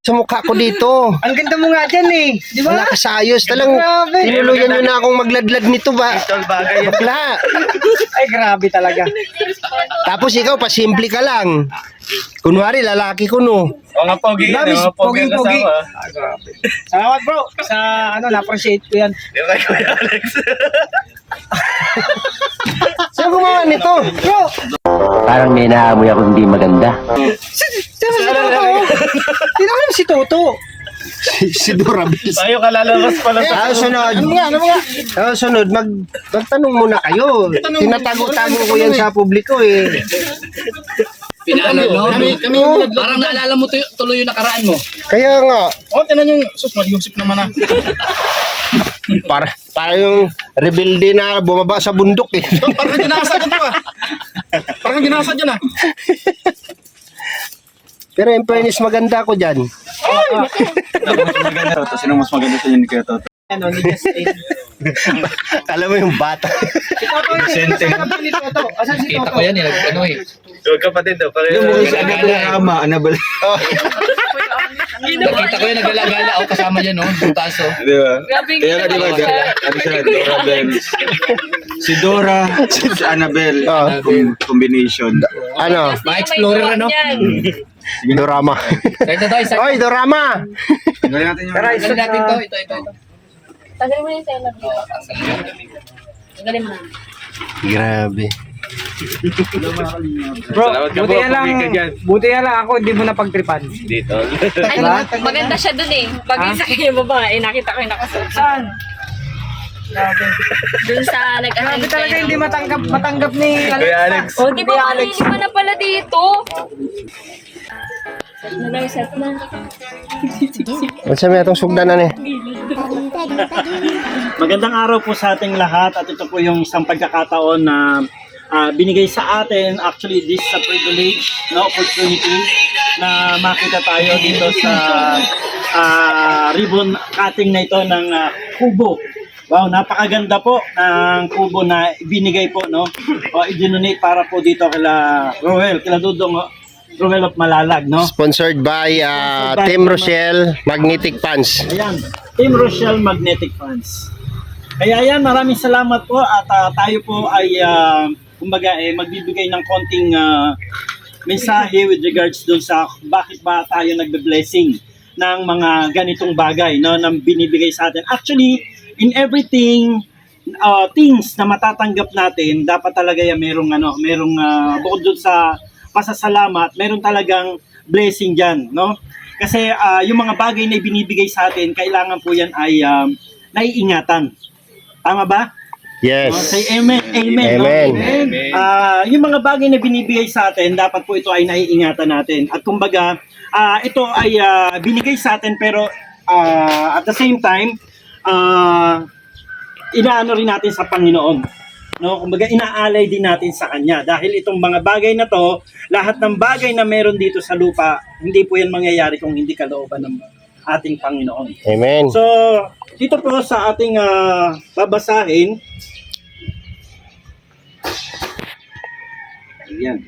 sa mukha ko dito. Ang ganda mo nga dyan eh. Di ba? Wala ka sa ayos. Talang Grabe. tinuluyan nyo na akong magladlad nito ba? Bakla. Ay, grabe talaga. Tapos ikaw, pasimple ka lang. Kunwari, lalaki ko no. Mga pogi yan, mga pogi ang Pogi. kasama. Grabe. Salamat bro. Sa na-appreciate ko yan. Yung kay Kuya Alex. Saan gumawa nito? Bro! Parang may naamoy ako hindi maganda. Sino si Toto? Si Dorabis. Tayo kalalabas pala sa... Sunod. Ano mga? Sunod, magtanong muna kayo. Tinatago-tago ko yan sa publiko eh. Pinaano, no? Parang naalala mo tuloy yung nakaraan mo. Kaya nga, Oh, tinan yung... Sus, mag-iusip naman ah. para yung rebelde na bumaba sa bundok eh. Parang ginasa dyan to ah. Parang ginasa dyan ah. Pero in fairness, maganda ko dyan. Sino mas maganda sa inyo ni Kuya Toto? Ano, ni Justin. Alam mo yung bata. Si Toto yung Sente. ni Toto. Asan si Kita Toto? ko yan, ano eh. Yung kapatid daw. Nakita ko yan, naglalagala ako kasama dyan, no? Yung taso. Di ba? Kaya nga di ba, ano siya, Dora Bell. Si Dora, si Annabelle, Oh. combination. Ano? Ma-explorer, ano? Dorama. Ito, isa. Oy, Dorama! Galing natin yung... Tara, Isa natin to, ito. Tagal mo yung seller dito. Tagalin mo na. Grabe. Bro, buti na lang ako hindi mo napagtripan. Dito. Ay, maganda siya dun eh. Pag isa kayo babae, nakita ko yung nakasuot. Saan? Dun sa Grabe nag-attend talaga kayo. hindi matanggap ni Kuya Alex. Oh, di ba kanina pa na pala dito? Set na lang, set na. Ang sabi itong sugdanan eh. Magandang araw po sa ating lahat at ito po yung isang pagkakataon na binigay sa atin. Actually, this is a privilege, no, opportunity na makita tayo dito sa ribbon cutting na ito ng kubo. Wow, napakaganda po ng kubo na binigay po, no? O i-donate para po dito kila Roel, kila Dudong Roel of Malalag, no? Sponsored by Team Rochelle Magnetic Pants. Ayan, Team Rochelle Magnetic Fans. Kaya ayan, maraming salamat po at tayo po ay kumbaga magbibigay ng konting mensahe with regards dun sa bakit ba tayo nagbe-blessing ng mga ganitong bagay, no, na binibigay sa atin. Actually, in everything things na matatanggap natin, dapat talaga yan merong bukod dun sa pasasalamat, meron talagang blessing diyan, no? Kasi yung mga bagay na binibigay sa atin, kailangan po yan ay naiingatan. Tama ba? Yes. Say amen. Amen. Amen. No? Yung mga bagay na binibigay sa atin, dapat po ito ay naiingatan natin. At kumbaga, ito ay binigay sa atin pero at the same time, inaano rin natin sa Panginoon. No, kumbaga inaalay din natin sa Kanya dahil itong mga bagay na to, lahat ng bagay na meron dito sa lupa, hindi po yan mangyayari kung hindi kalooban ng ating Panginoon. Amen. So, dito po sa ating babasahin. Ayan.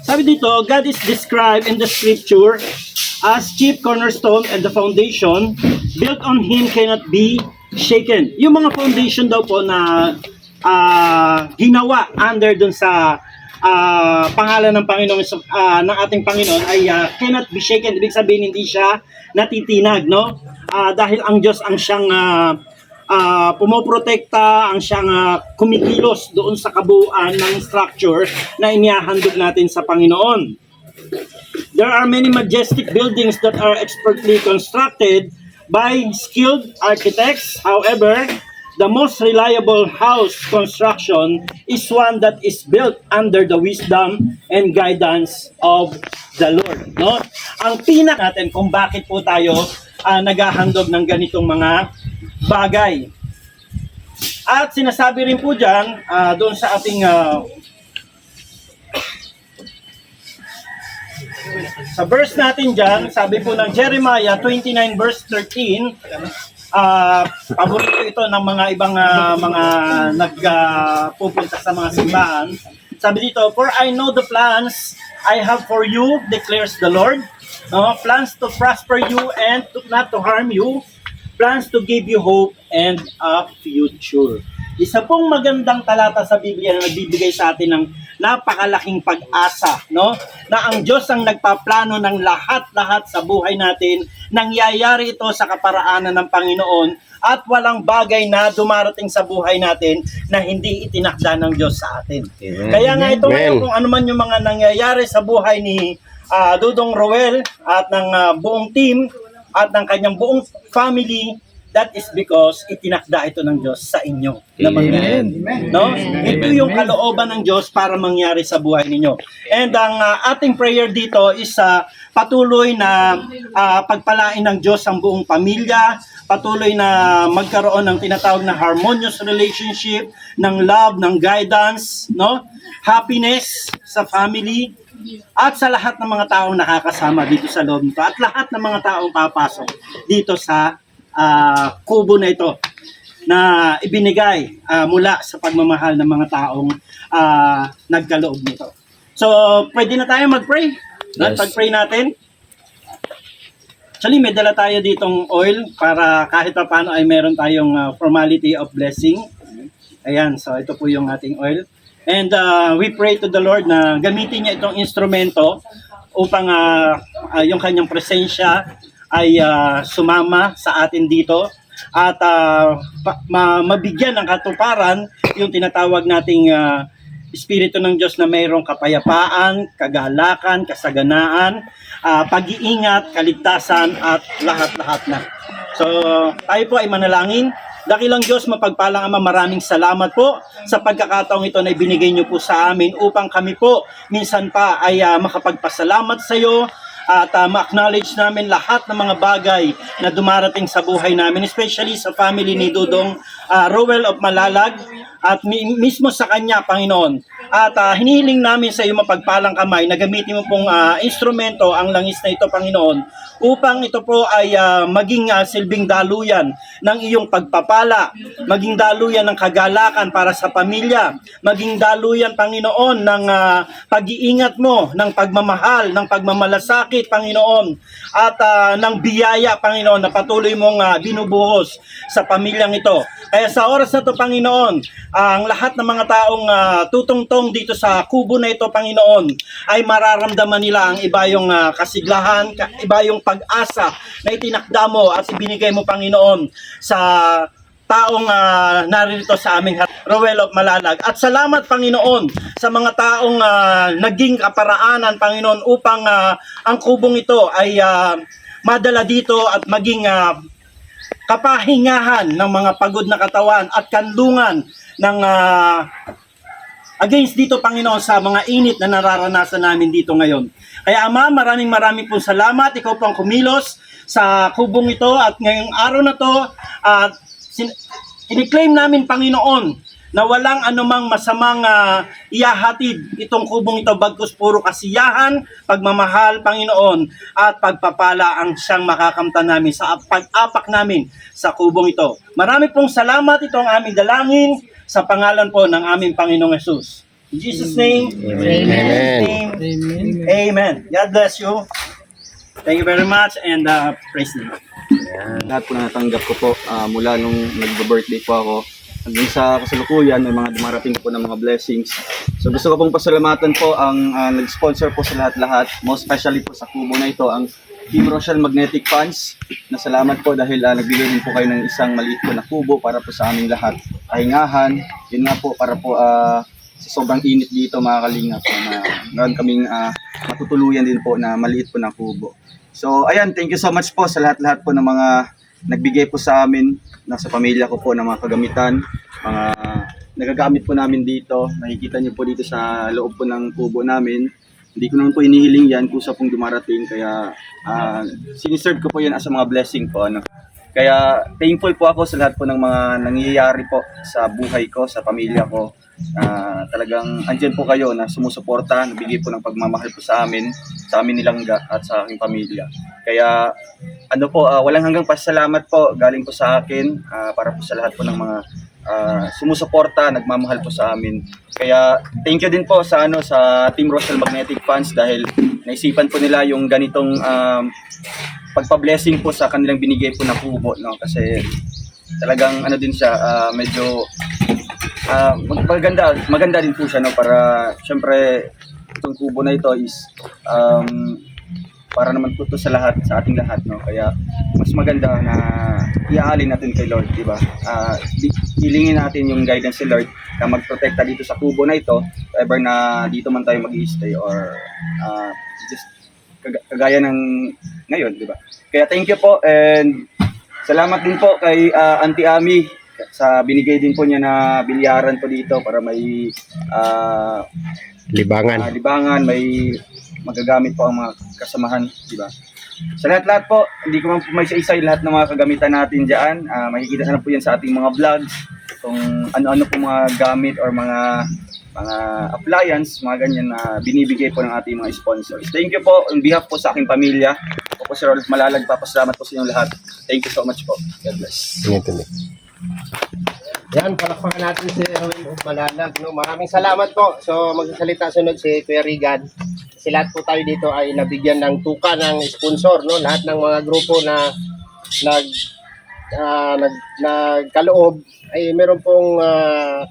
Sabi dito, God is described in the scripture as chief cornerstone and the foundation built on Him cannot be shaken. Yung mga foundation daw po na ginawa under dun sa pangalan ng Panginoon, ng ating Panginoon ay cannot be shaken. Ibig sabihin hindi siya natitinag, no? Dahil ang Diyos ang siyang pumoprotekta, ang siyang kumikilos doon sa kabuuan ng structure na inihahandog natin sa Panginoon. There are many majestic buildings that are expertly constructed by skilled architects. However, the most reliable house construction is one that is built under the wisdom and guidance of the Lord. No? Ang pinak natin kung bakit po tayo naghahandog ng ganitong mga bagay. At sinasabi rin po dyan, doon sa ating sa verse natin dyan, sabi po ng Jeremiah 29 verse 13, paborito ito ng mga ibang mga nagpupunta sa mga simbahan. Sabi dito, for I know the plans I have for you, declares the Lord. No, plans to prosper you and not to harm you, plans to give you hope and a future. Isa pong magandang talata sa Biblia na nagbibigay sa atin ng napakalaking pag-asa, no? Na ang Diyos ang nagpaplano ng lahat-lahat sa buhay natin, nangyayari ito sa kaparaanan ng Panginoon at walang bagay na dumarating sa buhay natin na hindi itinakda ng Diyos sa atin. Kaya nga ito ngayon, kung ano man yung mga nangyayari sa buhay ni Dudong Roel at ng buong team at ng kanyang buong family, that is because itinakda ito ng Diyos sa inyo na mangyari. No? Ito yung kalooban ng Diyos para mangyari sa buhay ninyo. And ang ating prayer dito is patuloy na pagpalain ng Diyos ang buong pamilya, patuloy na magkaroon ng tinatawag na harmonious relationship, ng love, ng guidance, no? Happiness sa family, at sa lahat ng mga taong nakakasama dito sa loob nito, at lahat ng mga taong papasok dito sa kubo na ito na ibinigay mula sa pagmamahal ng mga taong nagkaloob nito. So, pwede na tayo mag-pray. At pag-pray natin, actually, may dala tayo ditong oil para kahit pa paano ay meron tayong formality of blessing. Ayan, so ito po yung ating oil. And we pray to the Lord na gamitin niya itong instrumento upang yung kanyang presensya ay sumama sa atin dito at mabigyan ng katuparan yung tinatawag nating Espiritu ng Diyos na mayroong kapayapaan, kagalakan, kasaganaan, pag-iingat, kaligtasan at lahat-lahat na. So tayo po ay manalangin. Dakilang Diyos, mapagpalang Ama, maraming salamat po sa pagkakataong ito na ibinigay niyo po sa amin upang kami po minsan pa ay makapagpasalamat sa iyo at ma-acknowledge namin lahat ng mga bagay na dumarating sa buhay namin, especially sa family ni Dudong Roel of Malalag at mismo sa kanya, Panginoon. At hinihiling namin sa iyo mapagpalang kamay na gamitin mo pong instrumento ang langis na ito, Panginoon, upang ito po ay maging silbing daluyan ng iyong pagpapala, maging daluyan ng kagalakan para sa pamilya, maging daluyan, Panginoon, ng pag-iingat mo, ng pagmamahal, ng pagmamalasakit, Panginoon, at ng biyaya, Panginoon, na patuloy mong binubuhos sa pamilyang ito. Kaya sa oras na ito, Panginoon, ang lahat ng mga taong tutungtong dito sa kubo na ito, Panginoon, ay mararamdaman nila ang iba yung kasiglahan, iba yung pag-asa na itinakda mo at ibinigay mo, Panginoon, sa taong naririto sa aming Roel of Malalag. At salamat, Panginoon, sa mga taong naging kaparaanan, Panginoon, upang ang kubong ito ay madala dito at maging kapahingahan ng mga pagod na katawan at kandungan ng against dito, Panginoon, sa mga init na nararanasan namin dito ngayon. Kaya Ama, maraming pong salamat. Ikaw po ang kumilos sa kubong ito at ngayong araw na to at iniklaim namin, Panginoon, na walang anumang masamang ihahatid itong kubong ito, bagkus puro kasiyahan, pagmamahal, Panginoon, at pagpapala ang siyang makakamtan namin sa pag-apak namin sa kubong ito. Marami pong salamat, ito ang aming dalangin sa pangalan po ng aming Panginoong Yesus. In Jesus' name, Amen. Amen. God bless you. Thank you very much and praise the Lord. Lahat po na natanggap ko po mula nung nag-birthday po ako. Hanggang sa kasalukuyan, may mga dumarating po ng mga blessings. So gusto ko pong pasalamatan po ang nag-sponsor po sa lahat-lahat, most especially po sa kubo na ito, ang Team Rochelle Magnetic Funds. Nasalamat po dahil nagbigay din po kayo ng isang maliit po na kubo para po sa aming lahat. Kahingahan, yun nga po para po sa sobrang init dito, mga kalingap, na meron kaming matutuluyan din po na maliit po na kubo. So ayan, thank you so much po sa lahat-lahat po ng mga nagbigay po sa amin, nasa pamilya ko po ng mga kagamitan, mga nagagamit po namin dito. Nakikita niyo po dito sa loob po ng kubo namin. Hindi ko naman po inihiling yan kung sa pong dumarating, kaya siniserve ko po yan as a mga blessing po. Ano. Kaya thankful po ako sa lahat po ng mga nangyayari po sa buhay ko, sa pamilya ko. Talagang andyan po kayo na sumusuporta, nabigay po ng pagmamahal po sa amin ni Langga at sa aking pamilya. Kaya walang hanggang pasalamat po galing po sa akin para po sa lahat po ng mga sumusuporta, nagmamahal po sa amin. Kaya thank you din po sa sa Team Rochelle Magnetic Fans dahil naisipan po nila yung ganitong pagpa-blessing po sa kanilang binigay po na kubo, no? Kasi talagang din siya, medyo maganda din po siya, no? Para syempre itong kubo na ito is para naman po ito sa ating lahat, no? Kaya mas maganda na iaalin natin kay Lord, di ba? Hilingin natin yung guidance si Lord na magprotekta dito sa kubo na ito, if ever na dito man tayo mag-i-stay or just kagaya ng ngayon, di ba? Kaya thank you po, and salamat din po kay Auntie Ami sa binigay din po niya na bilyaran po dito para may libangan, may magagamit po ang mga kasamahan, di ba? Sa lahat-lahat po, hindi ko man po may isa-isa lahat ng mga kagamitan natin diyan. Makikita na po yan sa ating mga vlogs, kung ano-ano po mga gamit or mga appliance, mga ganyan na binibigay po ng ating mga sponsors. Thank you po on behalf po sa aking pamilya. Ako po si Rolf Malalag, papasalamat po sa inyong lahat. Thank you so much po. God bless. Yan, palakpakan natin si Roel Malalag. No? Maraming salamat po. So, magsasalita sunod si Kuya Regan. Kasi lahat po tayo dito ay nabigyan ng tuka ng sponsor. No? Lahat ng mga grupo na nagkaloob ay meron pong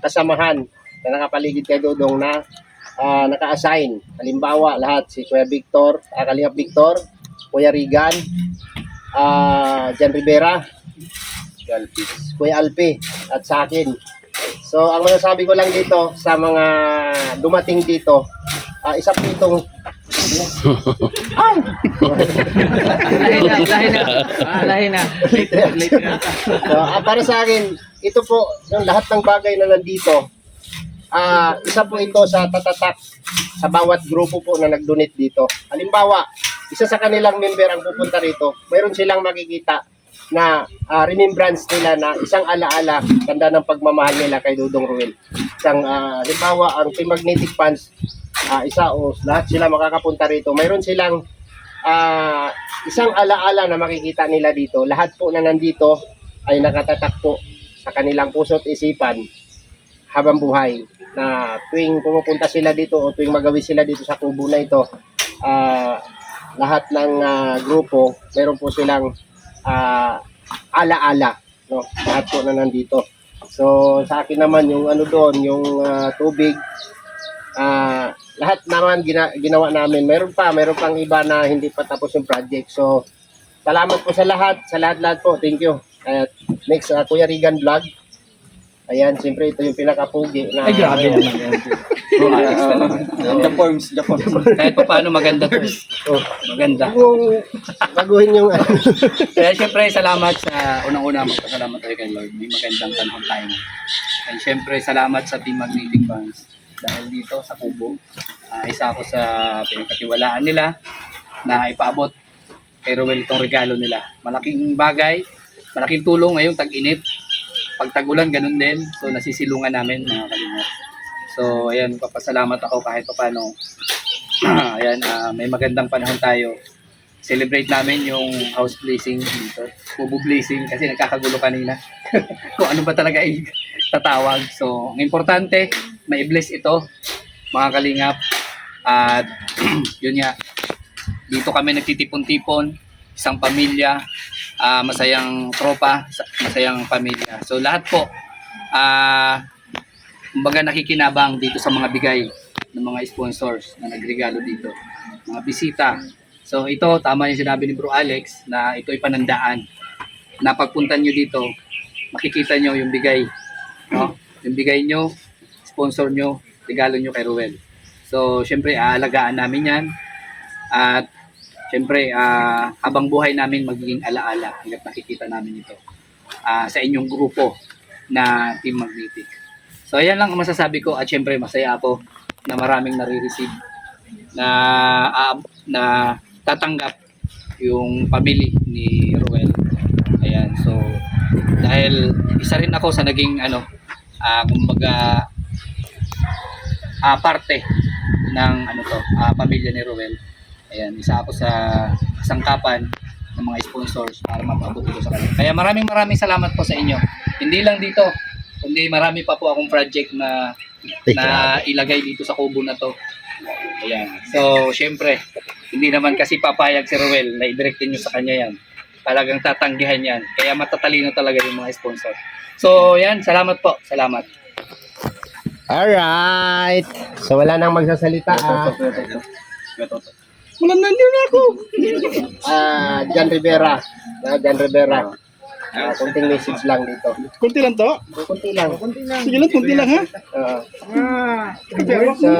kasamahan na nakapaligid kay Dodong na naka-assign. Halimbawa, lahat si Kuya Victor, Kalingap Victor, Kuya Regan, Jan Rivera, Kuya Alpi, at sa akin. So, ang masasabi ko lang dito sa mga dumating dito, isa po itong Lahi na. So, para sa akin, ito po, yung lahat ng bagay na nandito, isa po ito sa tatatak sa bawat grupo po na nag-donate dito. Halimbawa, isa sa kanilang member ang pupunta rito, mayroon silang makikita na remembrance nila na isang alaala, tanda ng pagmamahal nila kay Dodong Ruel. Isang, halimbawa, ang Team Magnetic Fans, isa o lahat sila makakapunta rito. Mayroon silang isang alaala na makikita nila dito. Lahat po na nandito ay nakatatak po sa kanilang puso at isipan habang buhay. Na tuwing pumupunta sila dito o tuwing magawi sila dito sa kubo na ito, lahat ng grupo, mayroon po silang alaala, no? Lahat po na nandito. So sa akin naman yung doon, yung tubig, lahat naman ginawa namin. Meron pang iba na hindi pa tapos yung project. So salamat po sa lahat po. Thank you. Next, Kuya Regan Vlog. Ayan, siyempre ito yung pinakapugi na. Ay, grabe naman yan. The forms. Kahit pa paano maganda to. Maganda. Kung baguhin yung Kaya syempre salamat sa unang-una, magpasalamat tayo kay Lord. May magandang panahon tayo. And syempre salamat sa Team Magnetic Fans dahil dito sa kubo. Isa ako sa pinagkatiwalaan nila na ipaabot kay Roel itong regalo nila. Malaking bagay, malaking tulong ngayong tag-init. Pag tag-ulan, ganun din. So, nasisilungan namin, mga kalingap. So, ayan, papasalamat ako kahit pa paano. Ayan, may magandang panahon tayo. Celebrate namin yung house blessing dito. Kubo blessing kasi nagkakagulo kanina. Kung ano ba talaga ay tatawag. So, ang importante, may bless ito, mga kalingap. At, yun nga, dito kami nagtitipon-tipon, isang pamilya, masayang tropa, masayang pamilya. So lahat po, kumbaga nakikinabang dito sa mga bigay ng mga sponsors na nagregalo dito, mga bisita. So ito, tama yung sinabi ni Bro Alex na ito ay panandaan. Na pagpunta nyo dito, makikita nyo yung bigay. No? Yung bigay nyo, sponsor nyo, regalo nyo kay Roel. So syempre, aalagaan namin yan. At syempre, habang buhay namin magiging alaala hanggat nakikita namin ito sa inyong grupo na Team Magnetic. So, ayan lang ang masasabi ko at syempre masaya ako na maraming nare-receive na tatanggap yung family ni Roel. Ayan, so dahil isa rin ako sa naging kumbaga parte ng pamilya ni Ruel. Ayan, isa ako sa sangkapan ng mga sponsors para mapabot ito sa kanila. Kaya maraming salamat po sa inyo. Hindi lang dito, kundi marami pa po akong project na ilagay dito sa kubo na to. Ayan. So, syempre, hindi naman kasi papayag si Ruel na i-directin nyo sa kanya yan. Talagang tatanggihan yan. Kaya matatalino talaga yung mga sponsor. So, yan. Salamat po. Salamat. Alright. So wala nang magsasalita. Wala na din ako. John Rivera. John Rivera. Kunting message lang dito. Kunti lang to. Kunti lang. Sige lang, kunti lang ha. So,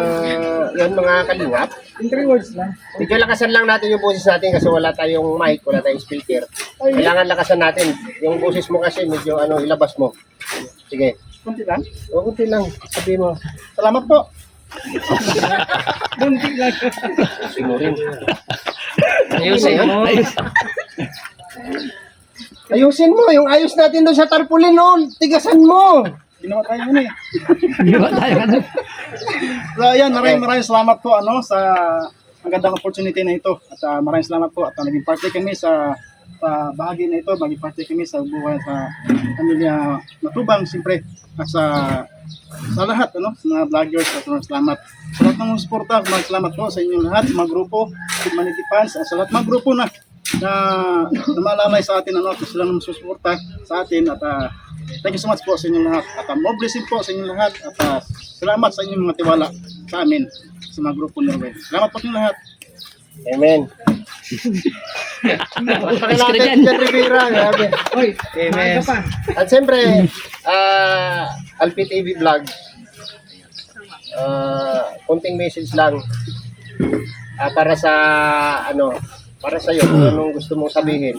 yun mga kalingap. In 3 words lang. Medyo lakasan lang natin yung boses natin kasi wala tayong mic, wala tayong speaker. Kailangan lakasan natin. Yung boses mo kasi medyo ilabas mo. Sige. Kunti lang. O, kunti lang. Sabi mo. Salamat po. Kunti lang. Sinurin. Ayusin mo. Ayusin mo. Yung ayos natin doon sa tarpaulin, no? Tigasan mo. Ginawa tayo muna eh. So ayan, maraming salamat po sa magandang opportunity na ito. At maraming salamat po at naging parte kami sa bahagi na ito, maging parte kami sa buhay sa pamilya Matubang, siyempre at sa lahat sa mga vloggers at maraming salamat. Sa lahat ng mga suporta, maraming salamat po sa inyong lahat, mga grupo, Humanity Fans, at sa lahat mga grupo na lumalamay sa atin at sila nang susuporta sa atin at thank you so much po sa inyong lahat at more blessing po sa inyong lahat at salamat sa inyong mga tiwala sa amin sa mga grupo ni Ruel. Salamat po sa inyong lahat. Amen. Pakilatan John Rivera. Grabe. Amen. At siyempre, Alpi TV Vlog. Kunting message lang para sa para sa iyo, kung anong gusto mong sabihin.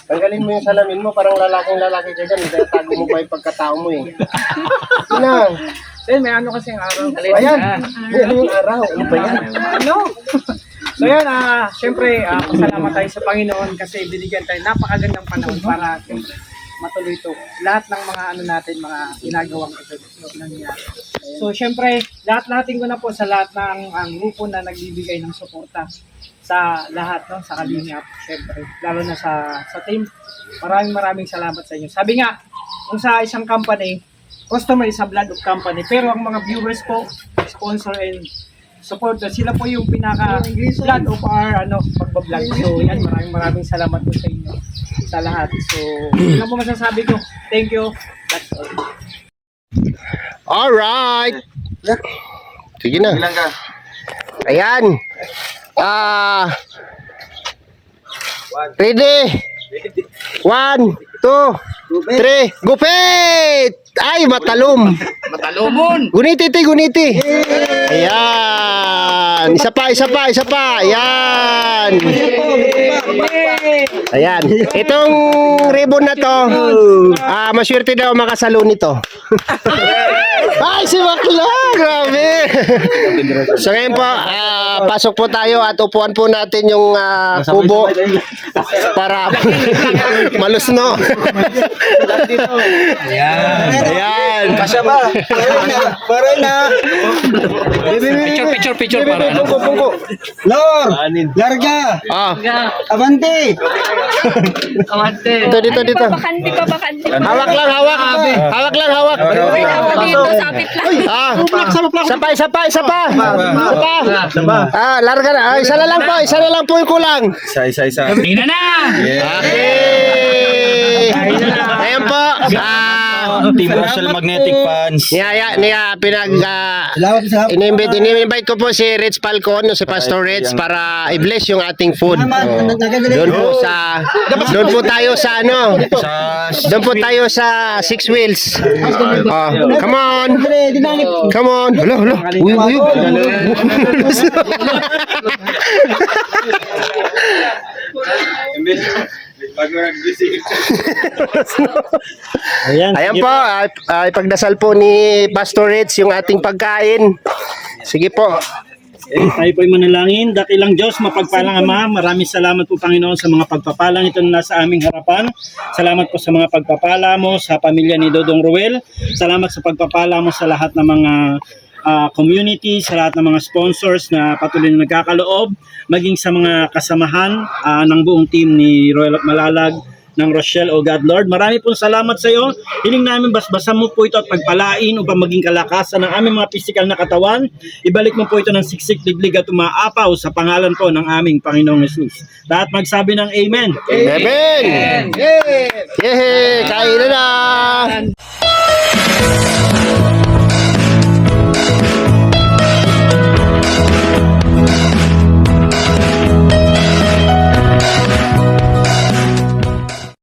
Tanggalin mo yung salamin mo, parang lalaki ka dyan, dahil tago mo pa yung pagkatao mo eh. Yun na. Then, may kasing araw. Ayan, yan yung araw. Ano ba yan? So yan, syempre, pasalamat tayo sa Panginoon kasi binigyan tayo napakagandang panahon para syempre, matuloy ito. Lahat ng mga natin, mga ginagawang ito nangyari. So syempre, lahat-lahatin ko na po sa lahat ng grupo na nagbibigay ng suporta sa lahat, sa Kalingap, syempre, lalo na sa team. Maraming salamat sa inyo. Sabi nga, kung sa isang company, customer is a blood of company, pero ang mga viewers po, sponsor and supporter, sila po yung pinaka-blood of our pagbablog. So yan, maraming salamat po sa inyo, sa lahat. So, yun lang po masasabi ko. Thank you. That's all. Alright. Sige na. Ilang ka? Ayan. Ready? 1, 2, 3, gupit! Ay, matalom. Matalumon! Guniti. Ayan. Isa pa. Ayan. Ayan. Itong ribbon na to, maswerte daw makasalo nito. Ay, si Bakla! Grabe! So ngayon po, pasok po tayo at upuan po natin yung kubo para malusno. Ayan. Kasya ba? Para na. Picture para Pungko. Lor! Larga! Abante! Dito. Bakante. Hawak lang. Wait, ako dito, sapit lang. Isa pa. Larga na. Isa na lang po yung kulang. Isa. Tingnan na! Okay. Ayan po. Team Social Magnetic Fans. Ini-invite ko po si Rich Falcon, si Pastor Rich, para i-bless yung ating food. Doon po tayo sa Six Wheels. Come on. Hello. Uy. Ayan po, ipagdasal po ni Pastor Rich yung ating pagkain. Sige po. Tayo po'y manalangin. Dakilang Diyos, mapagpalang Ama, maraming salamat po Panginoon sa mga pagpapalang ito na nasa aming harapan. Salamat po sa mga pagpapala mo sa pamilya ni Dodong Ruel. Salamat sa pagpapala mo sa lahat ng mga community, sa lahat ng mga sponsors na patuloy na nagkakaloob, maging sa mga kasamahan ng buong team ni Royal Malalag, ng Rochelle, O God Lord. Marami pong salamat sa iyo. Hiling namin basbasan mo po ito at pagpalain upang maging kalakasan ng aming mga pisikal na katawan. Ibalik mo po ito ng siksik, liglig at umaapaw sa pangalan po ng aming Panginoong Jesus. Lahat magsabi ng Amen. Amen! Yay! Kain na!